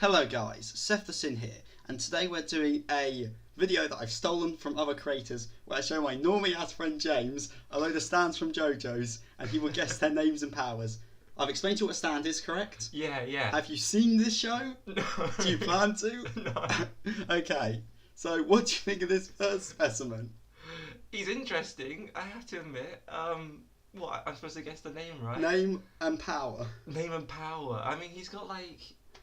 Hello guys, Seth the Sin here, and today we're doing a video that I've stolen from other creators where I show my Normie as friend James a load of stands from JoJo's and he will guess their names and powers. I've explained to you what a stand is, correct? Yeah. Have you seen this show? No. Do you plan to? No. Okay, so what do you think of this first specimen? He's interesting, I have to admit. What, I'm supposed to guess the name, right? Name and power. Name and power. I mean, he's got like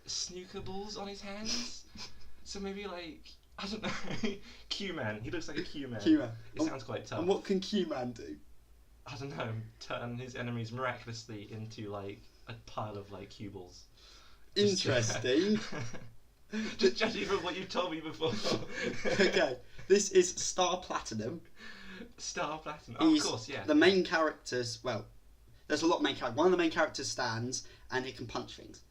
snooker balls on his hands. So maybe like, I don't know, Q-Man. He looks like a Q-Man. Q-Man. It sounds quite tough. And what can Q-Man do? I don't know, turn his enemies miraculously into like a pile of like cue balls. Interesting. Just judging from what you told me before. Okay, this is Star Platinum. Star Platinum. Oh, of course, yeah. The main characters, well, there's a lot of main characters. One of the main characters stands and it can punch things.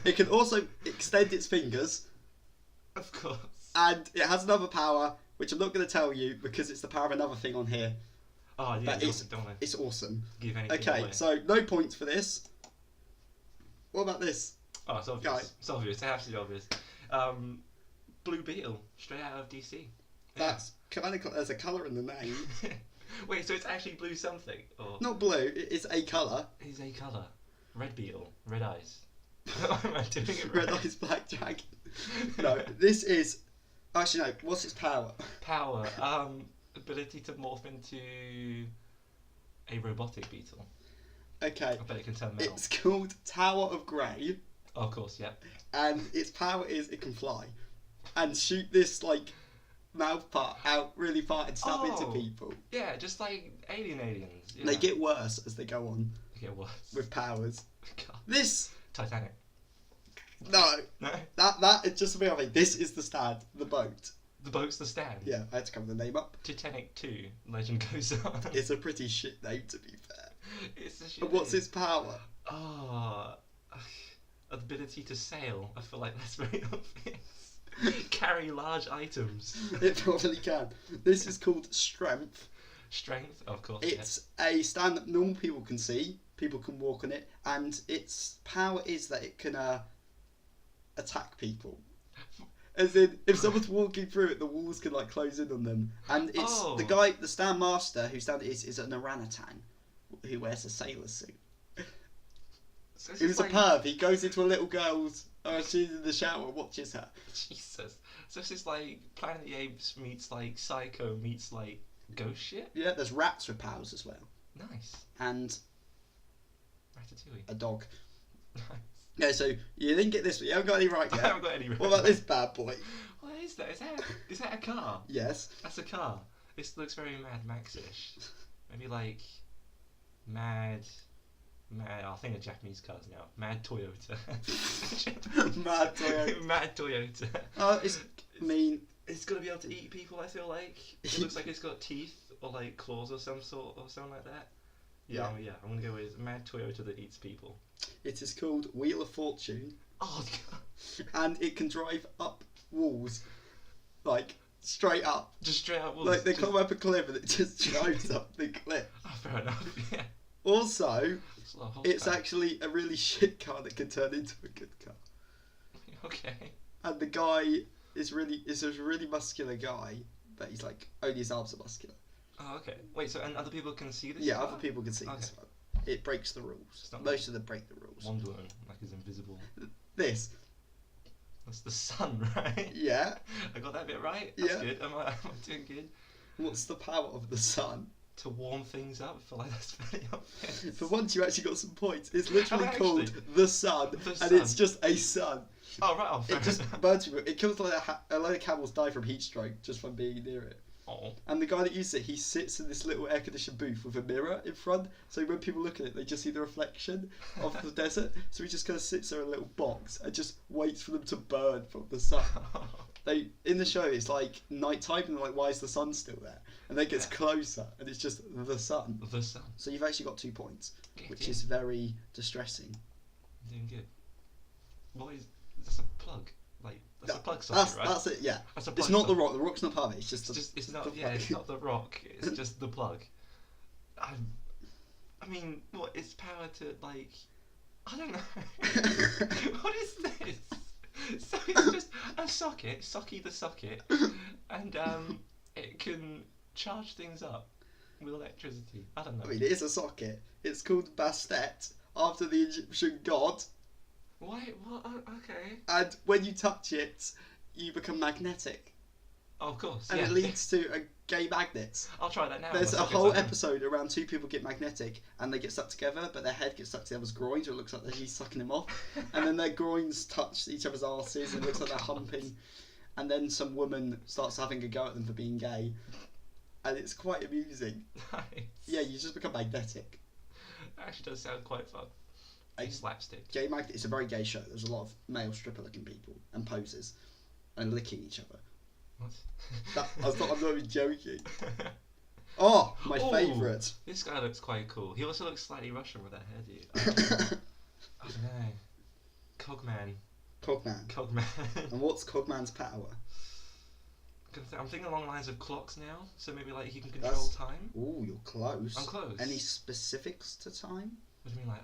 It can also extend its fingers. Of course. And it has another power, which I'm not going to tell you because it's the power of another thing on here. Oh, yeah, but it's awesome. Give anything okay, away. so no points for this. What about this? Oh, it's obvious. Guy. It's obvious. It's absolutely obvious. Blue Beetle, straight out of DC. That's kind of, there's a colour in the name. Wait, so it's actually blue something? Or Not blue, it's a colour. It's a colour. Red Beetle, red eyes. Am I doing it right? Red Eyes Black Dragon. No, this is... Actually, no, what's its power? Power. Ability to morph into a robotic beetle. Okay. I bet it can turn metal. It's called Tower of Grey. Oh, of course, yeah. And its power is it can fly. And shoot this, like, mouth part out really far and stab into people. Yeah, just like aliens. Yeah. They get worse as they go on. They get worse. With powers. God. This... Titanic. No. No? That is just a bit of it. This is the stand. The boat. The boat's the stand. Yeah, I had to cover the name up. Titanic 2, Legend Goes On. It's a pretty shit name, to be fair. It's a shit But what's name. its power? Oh, ability to sail. I feel like that's very obvious. Carry large items. It probably can. This is called Strength. Strength, of course. It's a stand that normal people can see. People can walk on it, and its power is that it can attack people. As in, if someone's walking through it, the walls can like close in on them. And it's the guy, the stand master whose stand it is an orangutan who wears a sailor suit. So He was like... a perv. He goes into a little girl's. She's in the shower, and watches her. Jesus. So this is like Planet of the Apes meets like Psycho meets like ghost shit. Yeah, there's rats with powers as well. Nice. And Ratatouille. a dog. Nice. Yeah, so you didn't get this, but you haven't got any right yet. I haven't got any right. What about this bad boy? What is that? Is that a car? Yes. That's a car. This looks very Mad Max-ish. Maybe like Mad. I'll think of Japanese cars now. Mad Toyota. Mad Toyota. Mad Toyota. Oh, It's gonna be able to eat people. I feel like it looks like it's got teeth or like claws or some sort or something like that. Yeah. I'm gonna go with Mad Toyota that eats people. It is called Wheel of Fortune. Oh God. And it can drive up walls, like straight up. Just straight up walls. Like they climb up a cliff and it just drives up the cliff. Oh, fair enough. Yeah. Also, it's horsepower. actually a really shit car that can turn into a good car. Okay. And the guy is a really muscular guy, but he's like only his arms are muscular. Oh, okay. Wait, so and other people can see this? Yeah, car? other people can see this one. It breaks the rules. Most of them break the rules. Wonder Woman, like is invisible. This. That's the sun, right? Yeah. I got that bit right. That's Yeah. good. Am I doing good? What's the power of the sun? To warm things up. I feel like that's very obvious. For once, you actually got some points. It's literally Have I called actually? the sun, and it's just a sun. Oh right. Oh, fair It just enough. burns people. It kills like a load of camels die from heat stroke just from being near it. Oh. And the guy that uses it, he sits in this little air conditioned booth with a mirror in front, so when people look at it, they just see the reflection of the desert. So he just kind of sits there in a little box and just waits for them to burn from the sun. They in the show, it's like night time, and they're like, "Why is the sun still there?" And then it gets closer, and it's just the sun. The sun. So you've actually got 2 points, which Yeah. is very distressing. I'm doing good. What is? That's a plug. Like that's a plug socket, right? That's it. Yeah. That's a plug It's not the socket. rock. The rock's not part of it. It's just. It's not. the Yeah, plug. it's not the rock. It's just the plug. I mean, what? It's power to like I don't know. What is this? So it's just a socket, socky the socket, and it can charge things up with electricity. I don't know. I mean, it is a socket. It's called Bastet, after the Egyptian god. Why? What? Oh, okay. And when you touch it, you become magnetic. Oh, of course. And yeah. it leads to a gay magnets. I'll try that now. There's a whole episode around two people get magnetic and they get stuck together, but their head gets stuck to the other's groin, so it looks like they're sucking them off. And then their groins touch each other's arses and it looks like they're humping. And then some woman starts having a go at them for being gay. And it's quite amusing. Nice. Yeah, you just become magnetic. That actually does sound quite fun. Slapstick. Gay magnet. It's a very gay show. There's a lot of male stripper-looking people and posers and licking each other. What? I'm not even joking. Oh, my Ooh, favourite. This guy looks quite cool. He also looks slightly Russian with that hairdo. I don't know. Cogman. Cogman. And what's Cogman's power? I'm thinking along the lines of clocks now. So maybe like he can control time. Ooh, you're close. I'm close. Any specifics to time? What do you mean, like,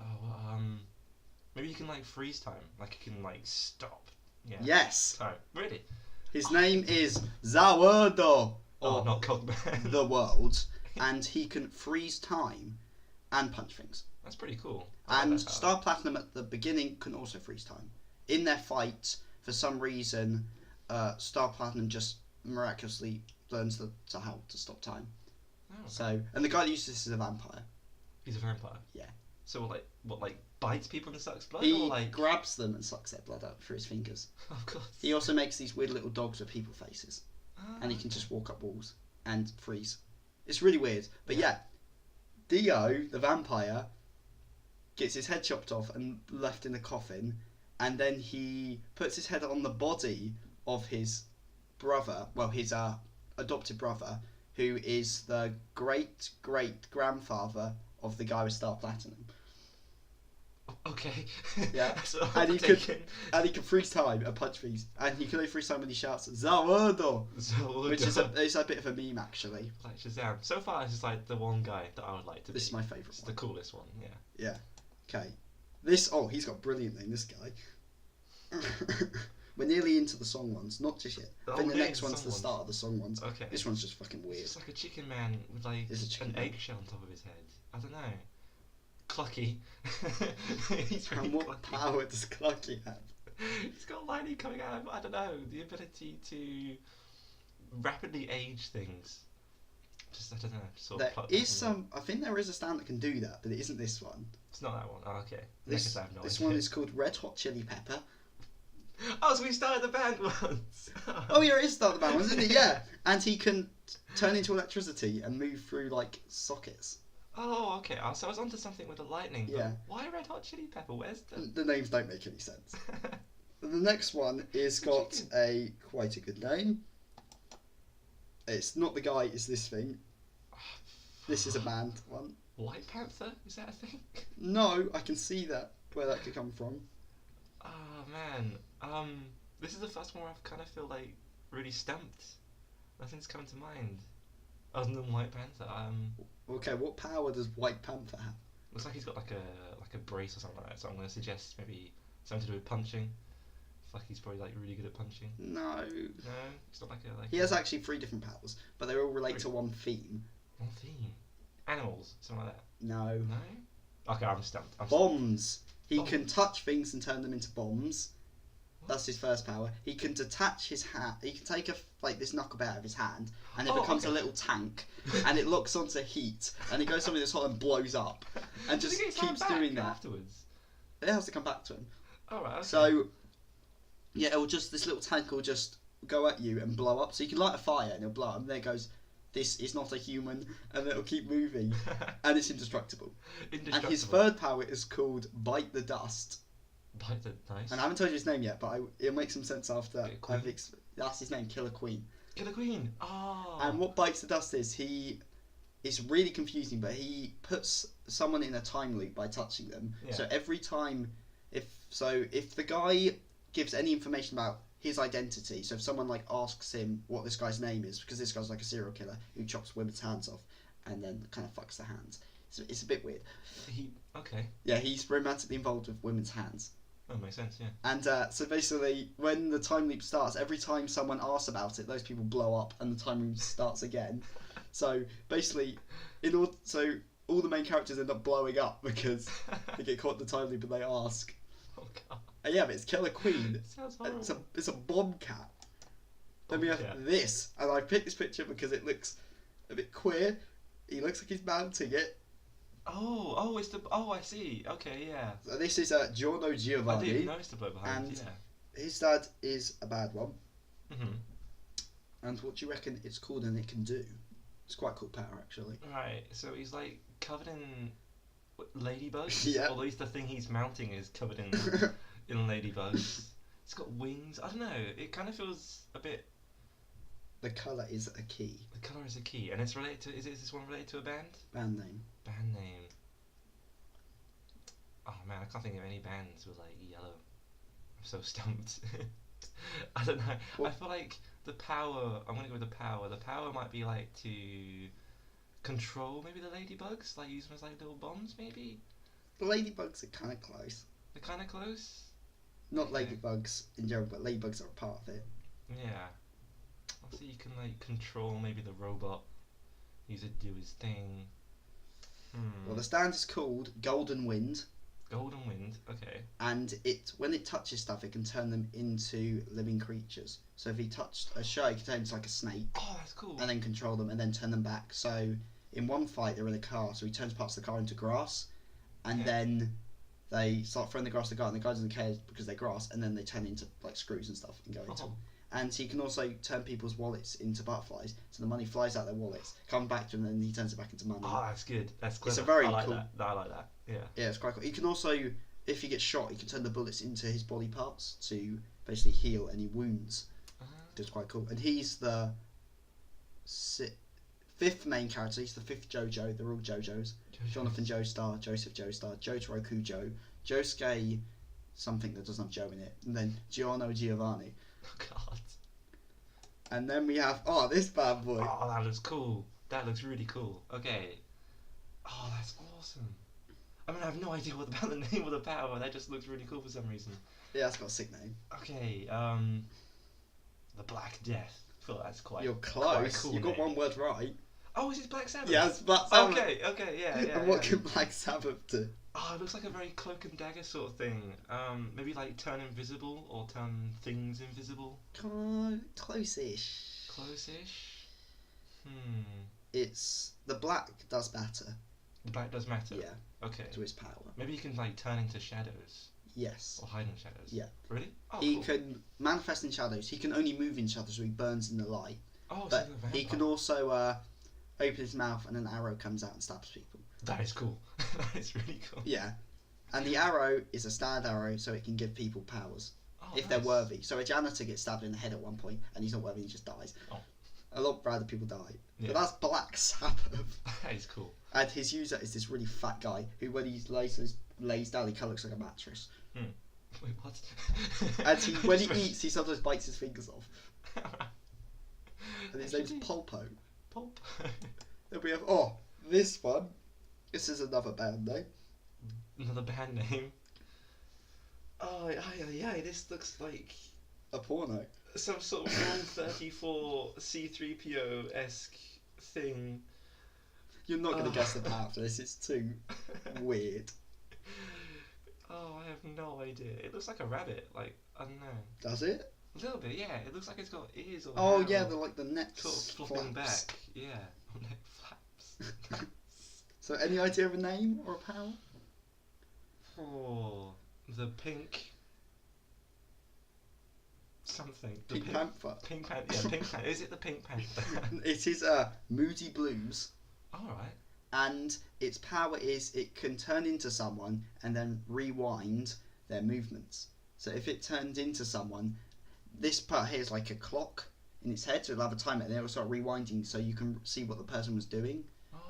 maybe you can like freeze time. Like you can like stop. Yeah. Yes. Time. Really? His name is Zawardo. Oh, not Cogman. The world. And he can freeze time and punch things. That's pretty cool. And Star Platinum at the beginning can also freeze time. In their fight, for some reason, Star Platinum just miraculously learns to how to stop time. Oh, okay. So, and the guy that uses this is a vampire. He's a vampire. Yeah. So what bites people and sucks blood? He or like grabs them and sucks their blood out through his fingers. Of course. He also makes these weird little dogs with people faces, and he can okay. just walk up walls and freeze. It's really weird, but yeah, Dio the vampire gets his head chopped off and left in a coffin, and then he puts his head on the body of his brother, well, his adopted brother, who is the great grandfather of the guy with Star Platinum. Okay. Yeah. So and he can freeze time and punch things, and he can only freeze time when he shouts Zawardo, which is a bit of a meme actually. Like Shazam. So far, this is like the one guy that I would like to be. This is my favourite It's one. the coolest one. Yeah. Yeah. Okay. He's got a brilliant name. This guy. We're nearly into the song ones, not just yet. I think the next one's the start of the song ones. Okay. This one's just fucking weird. It's like a chicken man with like an eggshell on top of his head. I don't know. Clucky. He's really And what clucky. power does Clucky have? He's got lightning coming out of, I don't know, the ability to rapidly age things. Just, I don't know. Sort of There is some. I think there is a stand that can do that, but it isn't this one. It's not that one. Oh, okay. This one is called Red Hot Chili Pepper. Oh, so we started the band once. Oh yeah, it is Start the Band, isn't it? Yeah. And he can turn into electricity and move through like sockets. Oh, okay. So I was onto something with the lightning. Yeah. But why Red Hot Chili Pepper? Where's the... The names don't make any sense. The next one is got quite a good name. It's not the guy, it's this thing. This is a band one. White Panther? Is that a thing? No, I can see where that could come from. Oh, man. This is the first one where I kind of feel like really stumped. Nothing's coming to mind. Other than White Panther. Okay, what power does White Panther have? Looks like he's got like a brace or something like that. So I'm going to suggest maybe something to do with punching. It's like he's probably like really good at punching. No. No, it's not like a He has actually 3 different powers, but they all relate to one theme. One theme. Animals, something like that. No. No. Okay, I'm stumped. Bombs. He can touch things and turn them into bombs. That's his first power. He can detach his hand. He can take this knuckle out of his hand, and it becomes a little tank, and it locks onto heat, and it goes something that's hot and blows up, and just keeps doing that. Afterwards. It has to come back to him. Alright. Okay. So, yeah, this little tank will just go at you and blow up. So you can light a fire and it'll blow up, and then it goes, "This is not a human," and it'll keep moving, and it's indestructible. And his third power is called Bite the Dust. Nice. And I haven't told you his name yet, but it'll make some sense after. Queen. That's his name, Killer Queen. Killer Queen. Oh. And what Bites the Dust is, it's really confusing, but he puts someone in a time loop by touching them. Yeah. So every time, if the guy gives any information about his identity, so if someone like asks him what this guy's name is, because this guy's like a serial killer who chops women's hands off and then kind of fucks their hands. It's a bit weird. Okay. Yeah, he's romantically involved with women's hands. That makes sense, yeah. And so basically, when the time loop starts, every time someone asks about it, those people blow up, and the time loop starts again. So basically, all the main characters end up blowing up because they get caught in the time loop and they ask. Oh god. And yeah, but it's Killer Queen. Sounds horrible. It's a bomb cat. Then we have this, and I picked this picture because it looks a bit queer. He looks like he's mounting it. Oh, I see. Okay, yeah. So this is Giorno Giovanni. I didn't notice the blow behind. And yeah. his dad is a bad one. Mhm. And what do you reckon it's called and it can do? It's quite cool power, actually. Right. So he's like covered in ladybugs. Yeah. Or at least the thing he's mounting is covered in ladybugs. It's got wings. I don't know. It kind of feels a bit. The colour is a key. The colour is a key, and it's related to. Is this one related to a band? Band name. Band name. Oh man, I can't think of any bands with like yellow. I'm so stumped. I don't know. What? I feel like the power. I'm gonna go with the power. The power might be like to control maybe the ladybugs, like use them as like little bombs, maybe. The ladybugs are kind of close. They're kind of close. Not Okay. ladybugs in general, but ladybugs are a part of it. Yeah. I'll see you can like control maybe the robot. Use it to do his thing. Well, the stand is called Golden Wind, Golden Wind. Okay. and when it touches stuff, it can turn them into living creatures. So if he touched a show, he can turn into like a snake, Oh, that's cool. and then control them, and then turn them back. So in one fight, they're in a car, so he turns parts of the car into grass, and Yeah. then they start throwing the grass at the guy, and the guy doesn't care because they're grass, and then they turn into like screws and stuff and go into Oh. them. And he can also turn people's wallets into butterflies, so the money flies out their wallets, comes back to him, and then he turns it back into money. Oh, that's good. That's clever. It's a very I like cool- that. I like that. Yeah. Yeah, it's quite cool. He can also, if he gets shot, he can turn the bullets into his body parts to basically heal any wounds. It's quite cool. And he's the fifth main character. He's the fifth JoJo. They're all JoJos. Jonathan Joestar, Joseph Joestar, Jotaro Kujo, Josuke, something that doesn't have Joe in it, and then Giorno Giovanni. Oh god. And then we have this bad boy. Oh, that looks cool. That looks really cool. Okay. Oh, that's awesome. I mean, I have no idea what about the name of the power. That just looks really cool for some reason. Yeah, it's got a sick name. Okay. The Black Death. I feel that's quite. You're quite a close. cool You got name. one word right. Oh, is it Black Sabbath? Yeah, it's Black Sabbath. Okay. Yeah. And what can Black Sabbath do? Oh, it looks like a very cloak and dagger sort of thing. Maybe like turn invisible or turn things invisible. Close-ish. Close-ish. It's the black does matter. The black does matter. Yeah, Okay. to his power. Maybe he can like turn into shadows Yes. or hide in shadows. Yeah. Really? Oh, He cool. can manifest in shadows. He can only move in shadows, so he burns in the light. Oh, But so he's a he can vampire. also open his mouth and an arrow comes out and stabs people. That is cool. That is really cool. Yeah. And the arrow is a stand arrow, so it can give people powers Oh, if they're nice. worthy. So a janitor gets stabbed in the head at one point, and he's not worthy, he just dies. Oh. A lot of other people die. Yeah. But that's Black Sabbath. That is cool. And his user is this really fat guy who, when he lays down, he kind of looks like a mattress. Wait, what? And when he eats, he sometimes bites his fingers off. And his name's Actually, Polpo. Pulp. Then we have this one. This is another band name. Another band name. Oh, yeah. This looks like A porno. some sort of Rule 34 C3PO esque thing. You're not going to guess the power after this. It's too weird. Oh, I have no idea. It looks like a rabbit. Like, I don't know. Does it? A little bit, yeah. It looks like it's got ears or Oh hair yeah, or the like the neck sort of flopping flaps. back. Yeah. Neck flaps. So any idea of a name or a power? Oh, the pink something. The Pink Panther. Pink Panther. Yeah, Pink Panther. Is it the Pink Panther? It is Moody Blues, Alright. and its power is it can turn into someone and then rewind their movements. So if it turns into someone, this part here is like a clock in its head, so it'll have a timer, and it'll start rewinding, so you can see what the person was doing.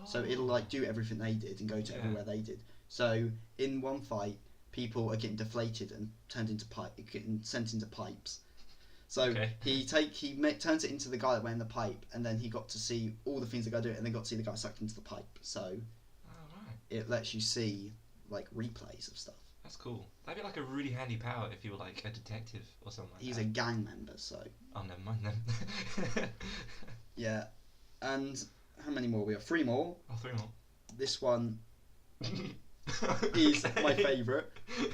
So it'll like do everything they did and go to Yeah. everywhere they did. So in one fight, people are getting deflated and turned into getting sent into pipes. So Okay. he turns it into the guy that went in the pipe, and then he got to see all the things the guy did, and then got to see the guy sucked into the pipe. So Alright. it lets you see like replays of stuff. That's cool. That'd be like a really handy power if you were like a detective or something like He's that. a gang member, so. Oh, never mind then. Yeah, and how many more? We have 3 more. Oh, 3 more. This one is my favourite.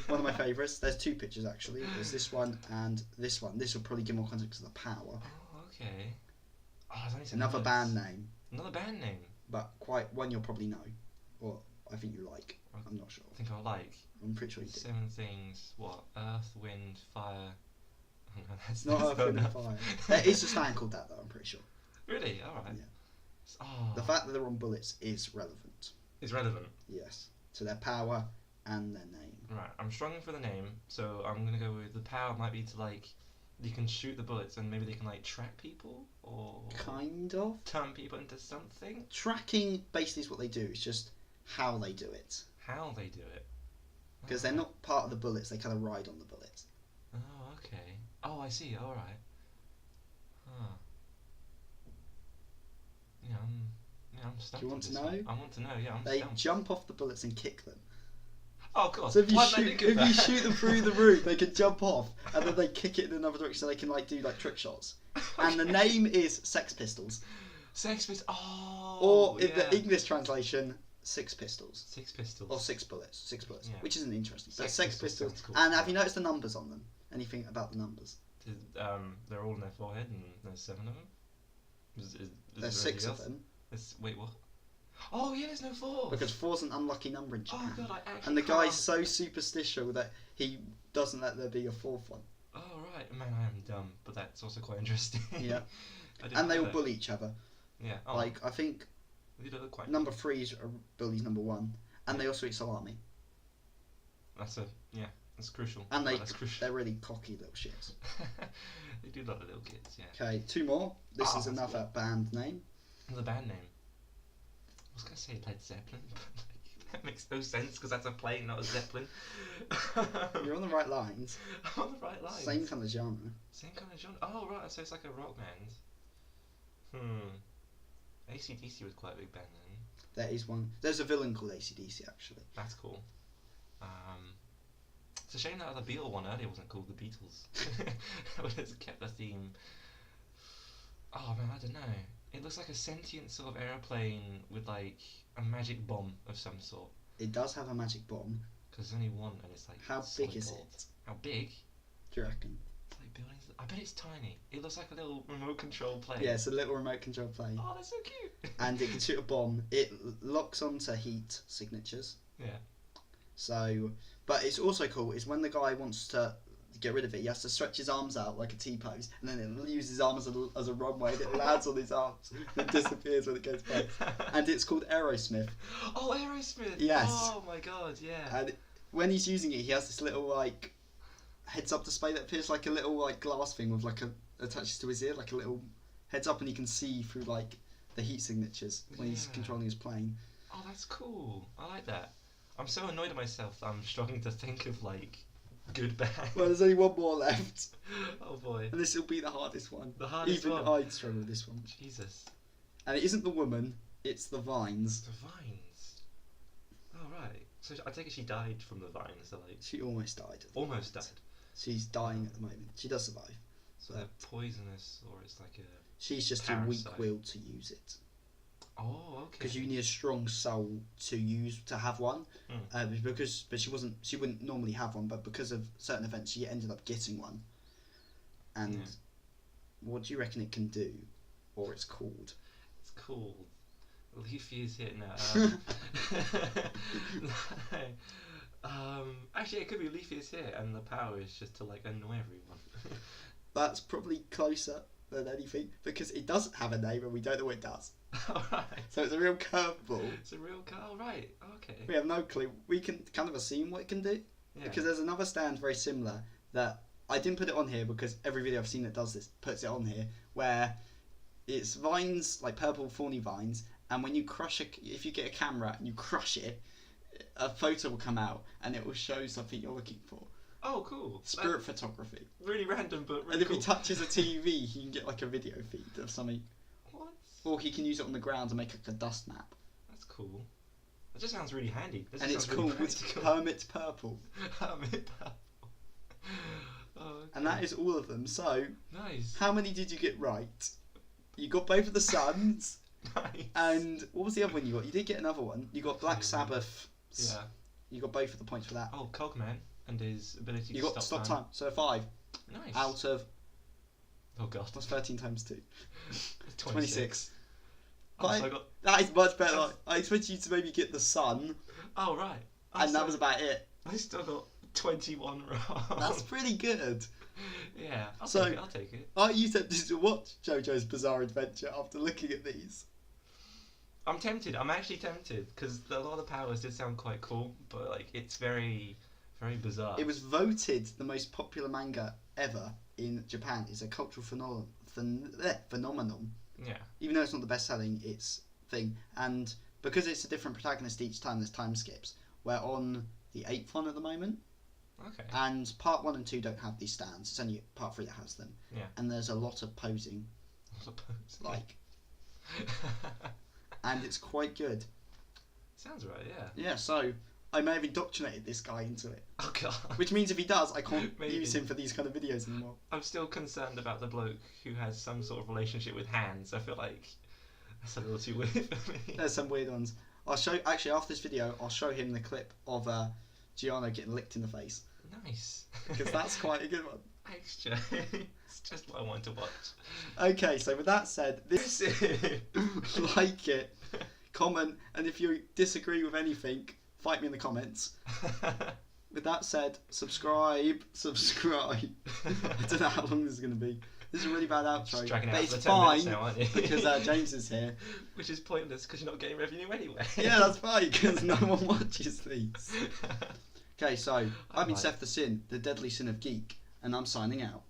One of my favourites. There's 2 pictures actually. There's this one and this one. This will probably give more context of the power. Oh, okay. Oh, there's only 7 Another words. band name, Another band name. but quite one you'll probably know, or I think you like. I'm not sure. I think I like. I'm pretty sure you do. 7 things. What? Earth, wind, fire. Oh, no, that's Not that's Earth, not Wind and enough. Fire. There is a stand called that though. I'm pretty sure. Really? All right. Yeah. Oh. The fact that they're on bullets is relevant. Is relevant. Yes, to their power and their name. Right. I'm struggling for the name, so I'm gonna go with the power. Might be to like, you can shoot the bullets and maybe they can like track people or Kind of. turn people into something. Tracking basically is what they do. It's just how they do it. How they do it. Because they're not part of the bullets. They kind of ride on the bullets. Oh, okay. Oh, I see. All right. Huh. I'm stumped. Do you want with to this know? one. I want to know. Yeah, I'm They stumped. jump off the bullets and kick them. Oh god. So if you Why didn't I think of that? shoot them through the roof, they can jump off, and then they kick it in another direction. So they can like do like trick shots. And the name is Sex Pistols, Sex Pistols. Oh. or in yeah. the English translation, Six Pistols. Six Pistols. Or Six Bullets. Six Bullets, Yeah. which isn't interesting. But Sex Sex Pistols Pistols. sounds cool. And have you noticed the numbers on them? Anything about the numbers? They're all in their forehead, and there's 7 of them. Is There's there 6 anything of else? them. Wait, what? Oh yeah, there's no 4. Because 4's an unlucky number in Japan. Oh god, I actually. And the can't. guy's so superstitious that he doesn't let there be a 4th one. Oh right, man, I am dumb, but that's also quite interesting. Yeah. I didn't And they know all that. bully each other. Yeah. Oh, Like, I think they do look quite. number 3 bullies number 1. And they also eat salami. That's crucial. And That's crucial. they're really cocky little shits. They do love the little kids, yeah. Okay, 2 more. This Oh, is that's another band name. The band name. I was gonna say Led Zeppelin, but like, that makes no sense because that's a plane, not a zeppelin. You're on the right lines. I'm on the right line. Same kind of genre. Same kind of genre. Oh right, so it's like a rock band. AC/DC was quite a big band then. There is one. There's a villain called AC/DC actually. That's cool. It's a shame that the Beatle one earlier wasn't called the Beatles. But it's kept the theme. Oh man, I don't know. It looks like a sentient sort of aeroplane with like a magic bomb of some sort. It does have a magic bomb. Because there's only one and it's like. How solid big is gold. it? How big? Do you reckon? It's like buildings. I bet it's tiny. It looks like a little remote control plane. Yeah, it's a little remote control plane. Oh, that's so cute. And it can shoot a bomb. It locks onto heat signatures. Yeah. So, but it's also cool is when the guy wants to get rid of it, he has to stretch his arms out like a T-pose, and then it uses his arm as a runway, and it lands on his arms and disappears when it goes past. And it's called Aerosmith. Oh, Aerosmith. Yes. Oh my god, yeah. And when he's using it, he has this little like heads-up display that appears like a little like glass thing with like a attaches to his ear, like a little heads-up, and he can see through like the heat signatures when he's Yeah. controlling his plane. Oh, that's cool. I like that. I'm so annoyed at myself that I'm struggling to think of like good bands. Well, there's only one more left, Oh boy. and this will be the hardest one. The hardest Even one. I'd struggle with this one. Jesus. And it isn't the woman; it's the vines. The vines. Oh right. So I take it she died from the vines. So like She almost died. almost died. She's dying at the moment. She does survive. So they're poisonous, or it's like a. She's just too Parasite. weak-willed to use it. Oh okay. Because you need a strong soul to have one. But she wouldn't normally have one, but because of certain events, she ended up getting one. And Yeah. what do you reckon it can do, or it's called? It's called Leafy is here now. Actually, it could be Leafy is here, and the power is just to like annoy everyone. That's probably closer than anything because it doesn't have a name and we don't know what it does. Alright. So it's a real curveball. It's a real car. Oh, right. Okay. We have no clue. We can kind of assume what it can do Yeah. because there's another stand very similar that I didn't put it on here because every video I've seen that does this puts it on here where it's vines, like purple thorny vines, and when you crush if you get a camera and you crush it, a photo will come out and it will show something you're looking for. Oh, cool. Spirit photography. Really random, but really And if cool. he touches a TV, he can get like a video feed of something. What? Or he can use it on the ground to make like a dust map. That's cool. That just sounds really handy. That And just it's sounds really called practical. Hermit Purple. Hermit Purple. Oh, okay. And that is all of them. So, nice. how many did you get right? You got both of the suns. Nice. And what was the other one you got? You did get another one. You got Black Yeah. Sabbath. Yeah. You got both of the points for that. Oh, Cogman and his ability You to got stop time. So 5 Nice. out of, Oh god. what's 13 times 2? 26. Oh, But so I got. that is much better. I expected you to maybe get the sun, Oh right. and that was about it. I still got 21 wrong. That's pretty good. Yeah. I'll So- take it. I'll take it. Are you tempted to watch JoJo's Bizarre Adventure after looking at these? I'm tempted. I'm actually tempted because a lot of the powers did sound quite cool, but like it's very, very bizarre. It was voted the most popular manga ever in Japan. It's a cultural phenomenon. Yeah. Even though it's not the best selling, it's thing. And because it's a different protagonist each time, there's time skips. We're on the 8th one at the moment. Okay. And part 1 and 2 don't have these stands. It's only part 3 that has them. Yeah. And there's a lot of posing, I suppose. like, and it's quite good. Sounds right. Yeah. Yeah, so I may have indoctrinated this guy into it. Oh god. Which means if he does, I can't Maybe. use him for these kind of videos anymore. I'm still concerned about the bloke who has some sort of relationship with hands. I feel like that's a little too weird for me. There's some weird ones. I'll show. Actually, after this video, I'll show him the clip of Gianno getting licked in the face, Nice. because that's quite a good one. Thanks, Jay. It's just what I want to watch. Okay, so with that said, this like it, comment, and if you disagree with anything, fight me in the comments. With that said, subscribe. I don't know how long this is going to be. This is a really bad outro, Just dragging it but out it's for 10 minutes fine now, aren't you? because James is here. Which is pointless because you're not getting revenue anyway. Yeah, that's fine because no one watches these. Okay, so I've been Alright. Seth the Sin, the deadly sin of geek, and I'm signing out.